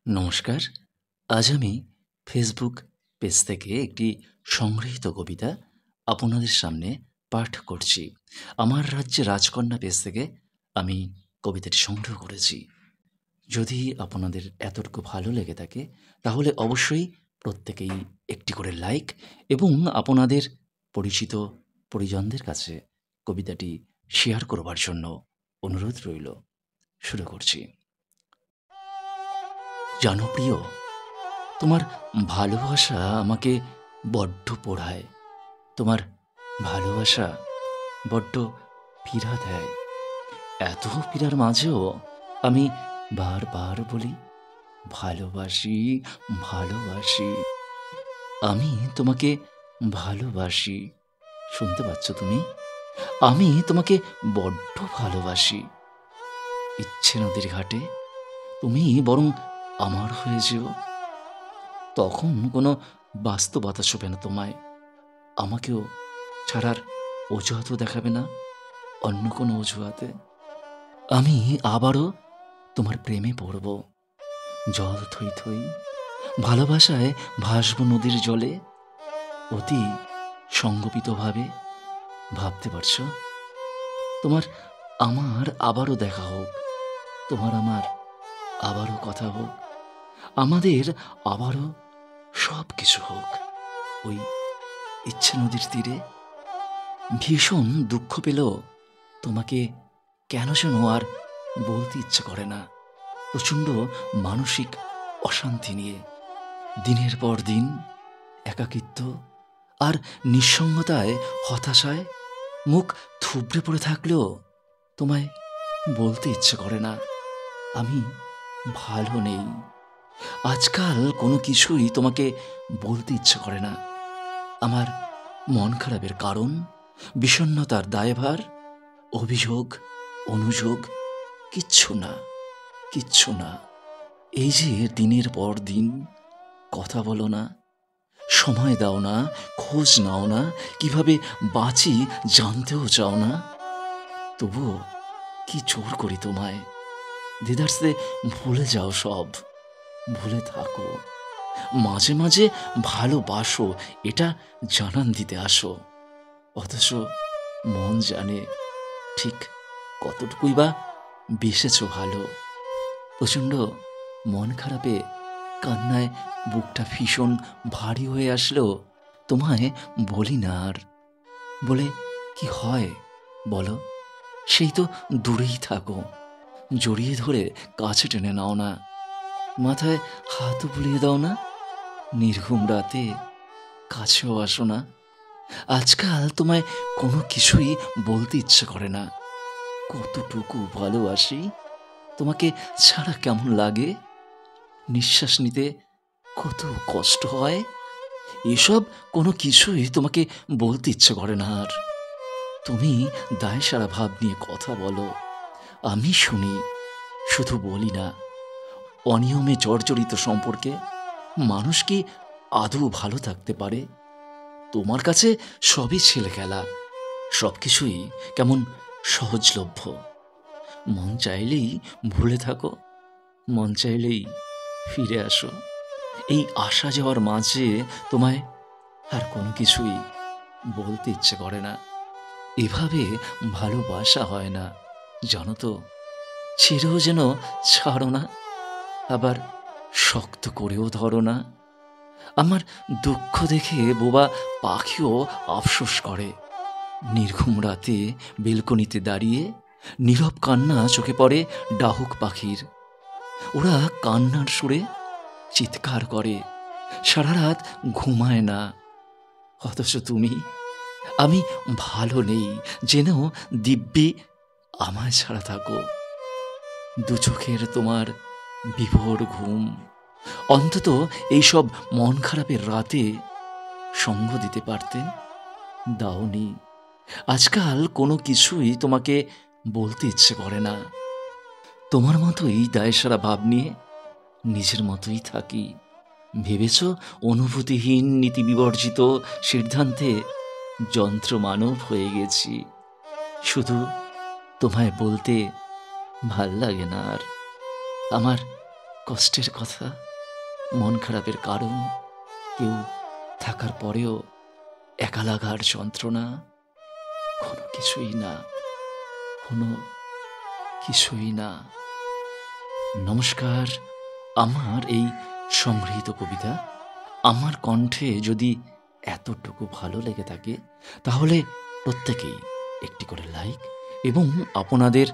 নমস্কার। আজ আমি ফেসবুক পেজ থেকে একটি সংগৃহীত কবিতা আপনাদের সামনে পাঠ করছি। আমার রাজ্যে রাজকন্যা পেজ থেকে আমি কবিতাটি সংগ্রহ করেছি। যদি আপনাদের এতটুকু ভালো লেগে থাকে তাহলে অবশ্যই প্রত্যেকেই একটি করে লাইক এবং আপনাদের পরিচিত পরিজনদের কাছে কবিতাটি শেয়ার করবার জন্য অনুরোধ রইল। শুরু করছি। জানো প্রিয়, তোমার ভালোবাসা আমাকে বড্ড পোড়ায়। তোমার ভালোবাসা বড্ড পীড়া দেয়। এত পীড়ার মাঝেও আমি বারবার বলি, ভালোবাসি, ভালোবাসি। আমি তোমাকে ভালোবাসি। শুনতে পাচ্ছ তুমি? আমি তোমাকে বড্ড ভালোবাসি। ইচ্ছে নদীর ঘাটে তুমি বরং আমার হয়ে যেও। তখন কোনো বাস্তবতা শোভে না তোমায়। আমাকেও ছাড়ার অজুহাতও দেখাবে না অন্য কোনো অজুহাতে। আমি আবারও তোমার প্রেমে পড়ব। জল থই থই ভালোবাসায় ভাসব নদীর জলে, অতি সঙ্গোপিতভাবে। ভাবতে পারছো? তোমার আমার আবারও দেখা হোক, তোমার আমার আবারও কথা হোক, আমাদের আবারও সব কিছু হোক ওই ইচ্ছে নদীর তীরে। ভীষণ দুঃখ পেল তোমাকে কেন যেন আর বলতে ইচ্ছে করে না। প্রচণ্ড মানসিক অশান্তি নিয়ে দিনের পর দিন একাকিত্ব আর নিঃসঙ্গতায়, হতাশায় মুখ থুবড়ে পড়ে থাকলেও তোমায় বলতে ইচ্ছে করে না আমি ভালো নেই। আজকাল কোনো কিছুই তোমাকে বলতে ইচ্ছে করে না। আমার মন খারাপের কারণ, বিষণ্ণতার দায়ভার, অভিযোগ, অনুযোগ কিচ্ছু না, কিচ্ছু না। এই যে দিনের পর দিন কথা বলো না, সময় দাও না, খোঁজ নাও না, কিভাবে বাঁচি জানতেও চাও না, তবুও কি জোর করি তোমায়। দেদারসে ভুলে যাও সব, ভুলে থাকো। মাঝে মাঝে ভালোবাসো এটা জানান দিতে আসো, অথচ মন জানে ঠিক কতটুকুই বা বেসেছো ভালো। প্রচণ্ড মন খারাপে কান্নায় বুকটা ভীষণ ভারী হয়ে আসলেও তোমায় বলি না আর। বলে কি হয় বলো? সেই তো দূরেই থাকো, জড়িয়ে ধরে কাছে টেনে নাও না, মাথায় হাতও বুলিয়ে দাও না, নির্ঘুম রাতে কাছেও আসো না। আজকাল তোমায় কোনো কিছুই বলতে ইচ্ছে করে না। কতটুকু ভালোবাসি, তোমাকে ছাড়া কেমন লাগে, নিঃশ্বাস নিতে কত কষ্ট হয়, এসব কোনো কিছুই তোমাকে বলতে ইচ্ছে করে না আর। তুমি দায়সারা ভাব নিয়ে কথা বলো, আমি শুনি, শুধু বলি না। অনিয়মে জর্জরিত সম্পর্কে মানুষ কি আদৌ ভালো থাকতে পারে? তোমার কাছে সবই ছেলে খেলা, সব কিছুই কেমন সহজলভ্য। মন চাইলেই ভুলে থাকো, মন চাইলেই ফিরে আসো। এই আসা যাওয়ার মাঝে তোমায় আর কোনো কিছুই বলতে ইচ্ছে করে না। এভাবে ভালোবাসা হয় না, জানো তো। ছেড়েও যেন ছাড়ো না, আবার শক্ত করেও ধরো না। আমার দুঃখ দেখে বোবা পাখিও আফসোস করে। নির্ঘুম রাতে বেলকনিতে দাঁড়িয়ে নীরব কান্না চোখে পড়ে ডাহুক পাখির। ওরা কান্নার সুরে চিৎকার করে, সারা রাত ঘুমায় না। অথচ তুমি, আমি ভালো নেই জেনেও দিব্যি আমায় ছাড়া থাকো। দু চোখের তোমার বিভোর ঘুম অন্তত এইসব মন খারাপের রাতে সঙ্গ দিতে পারতে, দাওনি। আজকাল কোনো কিছুই তোমাকে বলতে ইচ্ছে করে না। তোমার মতোই দায়সারা ভাব নিয়ে নিজের মতোই থাকি। ভেবেছ অনুভূতিহীন নীতি বিবর্জিত সিদ্ধান্তে যন্ত্রমানব হয়ে গেছি। শুধু তোমায় বলতে ভাল লাগে না আর। আমার কষ্টের কথা, মন খারাপের কারণ, কেউ থাকার পরেও একা লাগার যন্ত্রণা, কোনো কিছুই না, কোনো কিছুই না। নমস্কার। আমার এই সংগৃহীত কবিতা আমার কণ্ঠে যদি এতটুকু ভালো লেগে থাকে, তাহলে প্রত্যেকেই একটি করে লাইক এবং আপনাদের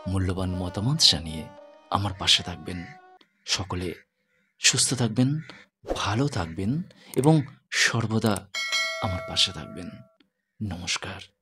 মূল্যবান মতামত জানিয়ে আমার পাশে থাকবেন। সকলে সুস্থ থাকবেন, ভালো থাকবেন এবং সর্বদা আমার পাশে থাকবেন। নমস্কার।